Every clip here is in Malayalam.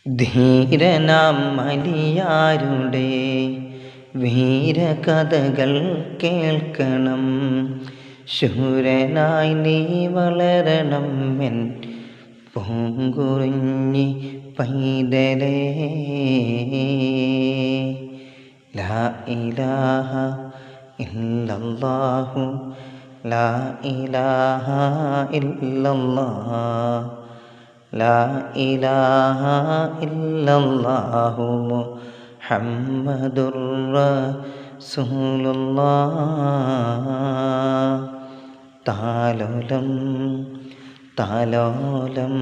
ധീരനാം മലിയാരുടെ വീരകഥകൾ കേൾക്കണം. ശൂരനായി നീ വളരണം എൻ പൂങ്കുറിഞ്ഞി പൈതലേ. ലാ ഇലാഹ ഇല്ലല്ലാഹു ലാ ഇലാഹ ഇല്ലല്ലാഹ് ലാ ഇലാഹ ഇല്ലല്ലാഹു മുഹമ്മദുർ റസൂലുള്ളാഹ്. താലോലം താലോലം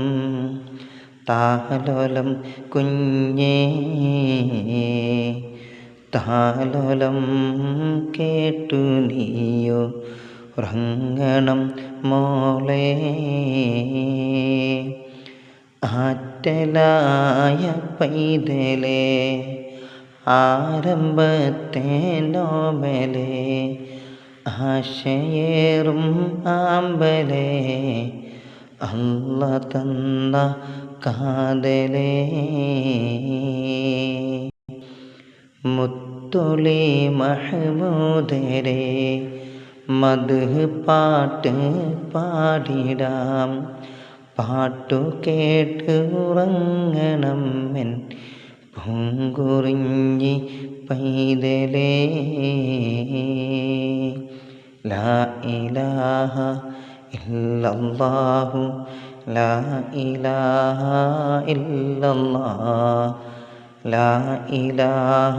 താലോലം കുഞ്ഞേ, താലോലം കേട്ടു നീയോ ഉറങ്ങണം മോളേ. ആറ്റലായ പൈതലേ, ആരംഭത്തെ നോമലേ, ആശയേറും ആമ്പലേ, അല്ല തന്ന കാതലേ. മുത്തൊളി മഹ്മൂദരേ, മദ്ഹ് പാട്ട് പാടിടാം. പാട്ടു കേട്ട് ഉറങ്ങണം എൻ പൂങ്കുറിഞ്ഞി പൈതലേ. ലാ ഇലാഹ ഇല്ലല്ലാഹു ലാ ഇലാഹ ഇല്ലല്ലാഹ് ലാ ഇലാഹ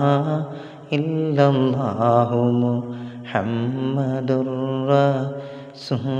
ഇല്ലല്ലാഹു മുഹമ്മദുർ റസൂലുള്ളാഹ്.